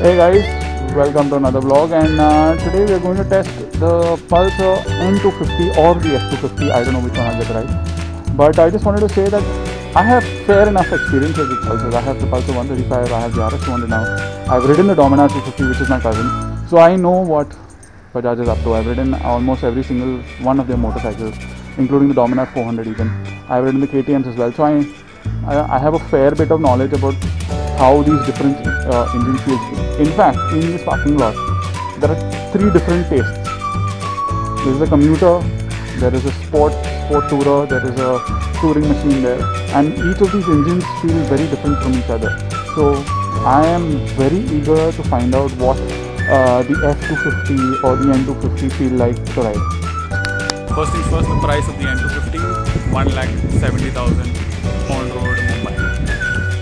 Hey guys, welcome to another vlog, and today we are going to test the Pulsar N250 or the F250. I don't know which one I'll get right, but I just wanted to say that I have fair enough experiences with Pulsars. I have the Pulsar 135, I have the RS200 now. I've ridden the Dominar 250, which is my cousin, so I know what Bajaj is up to. I've ridden almost every single one of their motorcycles, including the Dominar 400 even. I've ridden the KTMs as well, so I have a fair bit of knowledge about how these different engines feel. In fact, in this parking lot, there are three different tastes. There is a commuter, there is a sport tourer, there is a touring machine there, and each of these engines feel very different from each other. So I am very eager to find out what the F250 or the N250 feel like to ride. First things first, the price of the N250, 1,70,000 on road Mumbai.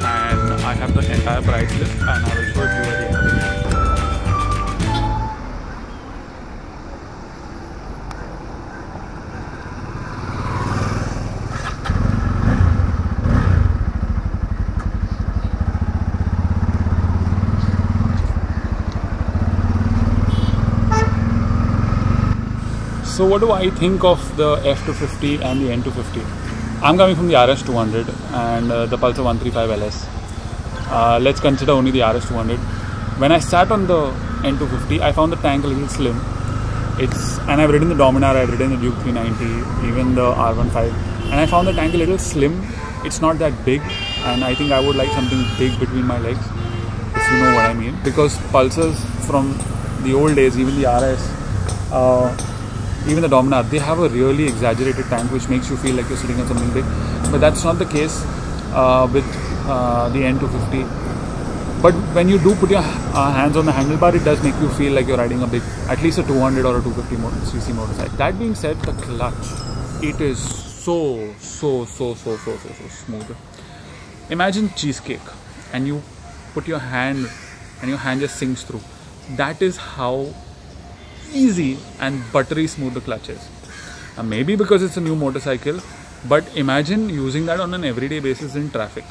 And I have the entire price list and I will show it to you at the end of the video. So what do I think of the F250 and the N250? I'm coming from the RS200 and the Pulsar 135 LS. Let's consider only the RS200. When I sat on the N250, I found the tank a little slim. And I've ridden the Dominar, I've ridden the Duke 390, even the R15, and I found the tank a little slim. It's not that big, and I think I would like something big between my legs, if you know what I mean. Because Pulsars from the old days, even the RS, even the Dominar, they have a really exaggerated tank which makes you feel like you're sitting on something big. But that's not the case with the N250. But when you do put your hands on the handlebar, it does make you feel like you're riding a big, at least a 200 or a 250cc motorcycle. That being said, the clutch, it is so smooth. Imagine cheesecake and you put your hand and your hand just sinks through. That is how easy and buttery smooth the clutch is. Maybe because it's a new motorcycle, but imagine using that on an everyday basis in traffic.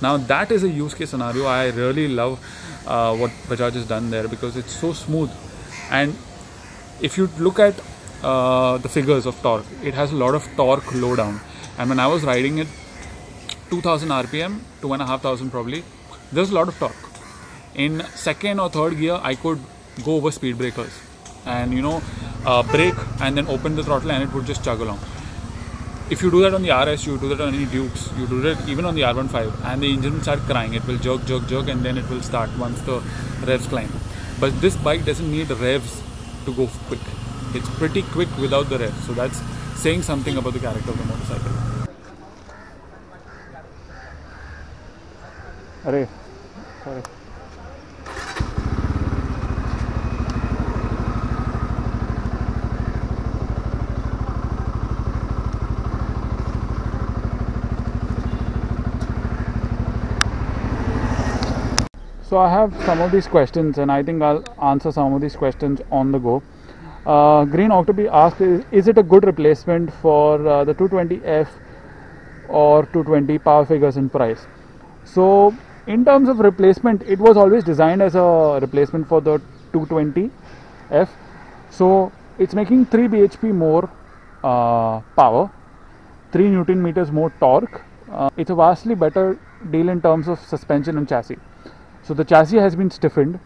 Now that is a use case scenario. I really love what Bajaj has done there because it's so smooth. And if you look at the figures of torque, it has a lot of torque low down. And when I was riding it 2000 RPM, 2,500 probably, there's a lot of torque. In second or third gear, I could go over speed breakers and brake and then open the throttle and it would just chug along. If you do that on the RS, you do that on any Dukes, you do that even on the R15, and the engine will start crying. It will jerk and then it will start once the revs climb. But this bike doesn't need revs to go quick. It's pretty quick without the revs, so that's saying something about the character of the motorcycle. Arey, sorry. So I have some of these questions and I think I'll answer some of these questions on the go. Green Octopi asked, is it a good replacement for the 220F or 220 power figures in price? So in terms of replacement, it was always designed as a replacement for the 220F. So it's making 3 bhp more power, 3 Newton meters more torque. It's a vastly better deal in terms of suspension and chassis. So the chassis has been stiffened.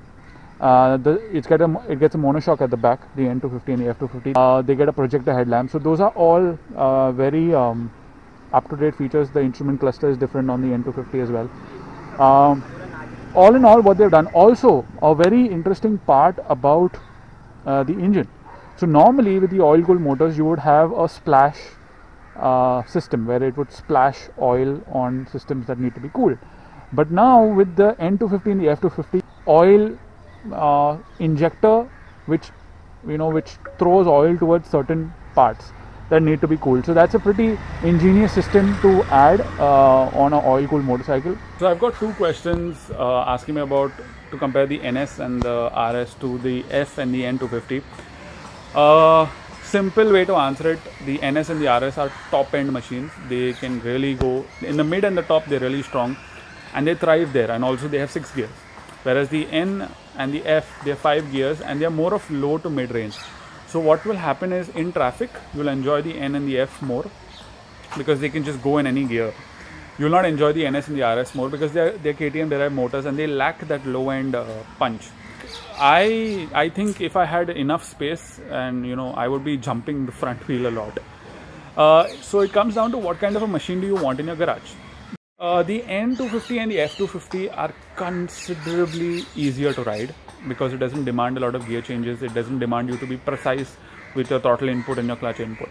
It gets a monoshock at the back, the N250 and the F250. They get a projector headlamp. So those are all very up-to-date features. The instrument cluster is different on the N250 as well. All in all, what they've done. Also, a very interesting part about the engine. So normally with the oil-cooled motors, you would have a splash system where it would splash oil on systems that need to be cooled. But now with the N250 and the F250, oil injector which throws oil towards certain parts that need to be cooled. So that's a pretty ingenious system to add on an oil-cooled motorcycle. So I've got two questions asking me about to compare the NS and the RS to the F and the N250. Simple way to answer it, the NS and the RS are top-end machines. They can really go in the mid and the top. They're really strong and they thrive there, and also they have 6 gears. Whereas the N and the F, they are 5 gears and they are more of low to mid range. So what will happen is in traffic, you'll enjoy the N and the F more because they can just go in any gear. You'll not enjoy the NS and the RS more because they're KTM derived motors and they lack that low end punch. I think if I had enough space and I would be jumping the front wheel a lot. So it comes down to what kind of a machine do you want in your garage. The N250 and the F250 are considerably easier to ride because it doesn't demand a lot of gear changes. It doesn't demand you to be precise with your throttle input and your clutch input.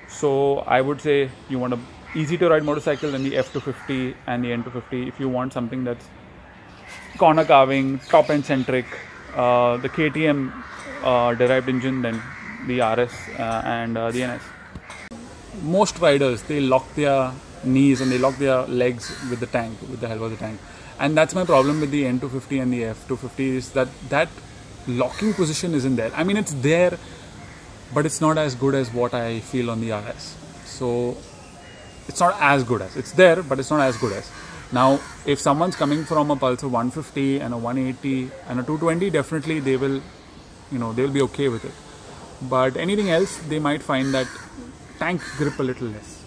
So I would say you want a easy to ride motorcycle than the F250 and the N250. If you want something that's corner carving, top end centric, the KTM derived engine, then the RS and the NS. Most riders, they lock their knees and they lock their legs with the tank, with the help of the tank, and that's my problem with the N250 and the F250 is that locking position isn't there. I mean, it's there, but it's not as good as what I feel on the RS. So it's not as good as, it's there, but it's not as good as. Now if someone's coming from a Pulsar 150 and a 180 and a 220, definitely they will they'll be okay with it, but anything else they might find that tank grip a little less.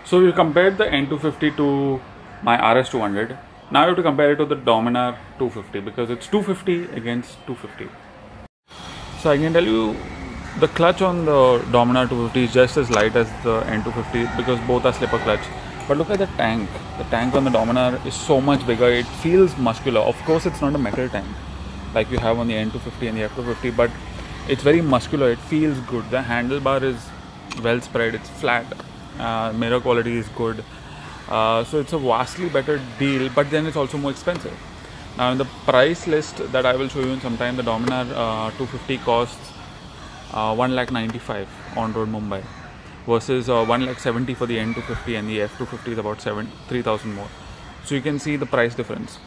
So we compared the N250 to my RS200. Now I have to compare it to the Dominar 250 because it's 250 against 250. So I can tell you the clutch on the Dominar 250 is just as light as the N250 because both are slipper clutch. But look at the tank. The tank on the Dominar is so much bigger. It feels muscular. Of course, it's not a metal tank like you have on the N250 and the F250, but it's very muscular. It feels good. The handlebar is well spread. It's flat. Mirror quality is good. So it's a vastly better deal, but then it's also more expensive. Now in the price list that I will show you in some time, the Dominar 250 costs 1,95,000 on road Mumbai versus 1,70,000 for the N250, and the F250 is about 3,000 more. So you can see the price difference.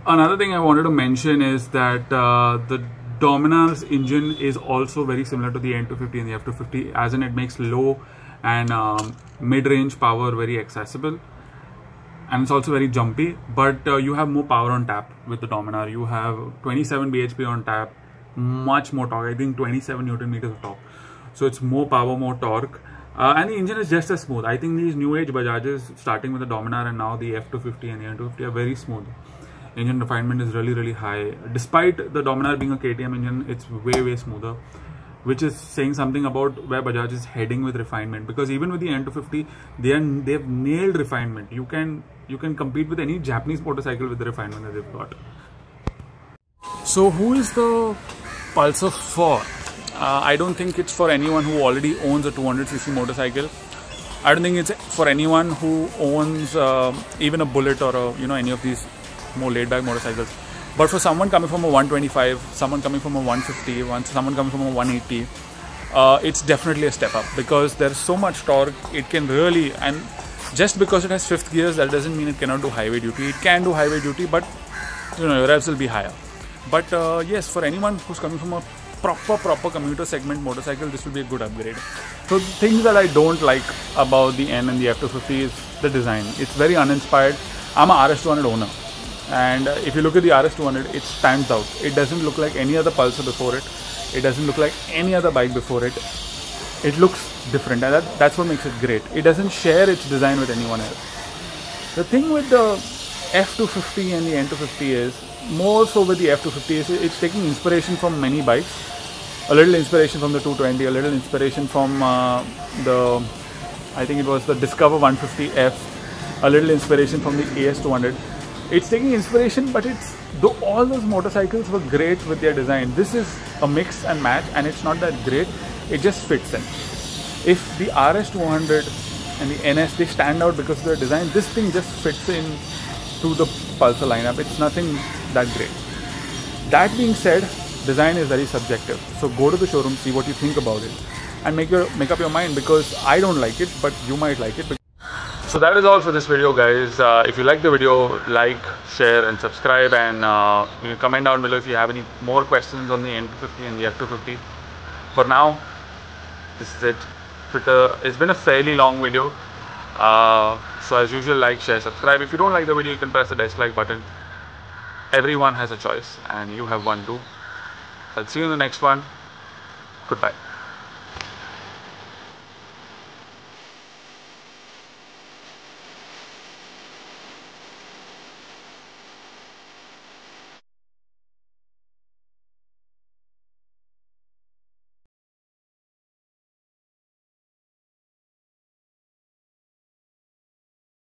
Another thing I wanted to mention is that the Dominar's engine is also very similar to the N250 and the F250, as in it makes low and mid-range power very accessible, and it's also very jumpy, but you have more power on tap with the Dominar. You have 27 bhp on tap, much more torque. I think 27 Newton meters of torque. So it's more power, more torque, and the engine is just as smooth. I think these new age Bajajes, starting with the Dominar and now the F250 and the N250, are very smooth. Engine refinement is really high. Despite the Dominar being a KTM engine, it's way smoother, which is saying something about where Bajaj is heading with refinement. Because even with the N250, they've nailed refinement. You can compete with any Japanese motorcycle with the refinement that they've got. So who is the Pulsar for? I don't think it's for anyone who already owns a 200cc motorcycle. I don't think it's for anyone who owns even a Bullet or any of these more laid-back motorcycles. But for someone coming from a 125, someone coming from a 150, someone coming from a 180, it's definitely a step up because there's so much torque. It can really, and just because it has 5th gears, that doesn't mean it cannot do highway duty. It can do highway duty, but your revs will be higher. But yes, for anyone who's coming from a proper commuter segment motorcycle, this will be a good upgrade. So the things that I don't like about the N and the F250 is the design. It's very uninspired. I'm a RS200 owner. And if you look at the RS200, it stands out. It doesn't look like any other Pulsar before it. It doesn't look like any other bike before it. It looks different, and that's what makes it great. It doesn't share its design with anyone else. The thing with the F250 and the N250 is, more so with the F250, is it's taking inspiration from many bikes. A little inspiration from the 220, a little inspiration from I think it was the Discover 150F, a little inspiration from the AS200. It's taking inspiration, but though all those motorcycles were great with their design, this is a mix and match, and it's not that great. It just fits in. If the RS200 and the NS, they stand out because of their design, this thing just fits in to the Pulsar lineup. It's nothing that great. That being said, design is very subjective. So go to the showroom, see what you think about it, and make up your mind, because I don't like it, but you might like it. So that is all for this video, guys. If you like the video, like, share and subscribe, and you can comment down below if you have any more questions on the N250 and the F250. For now, this is it. It's been a fairly long video. So as usual, like, share, subscribe. If you don't like the video, you can press the dislike button. Everyone has a choice and you have one too. I'll see you in the next one. Goodbye.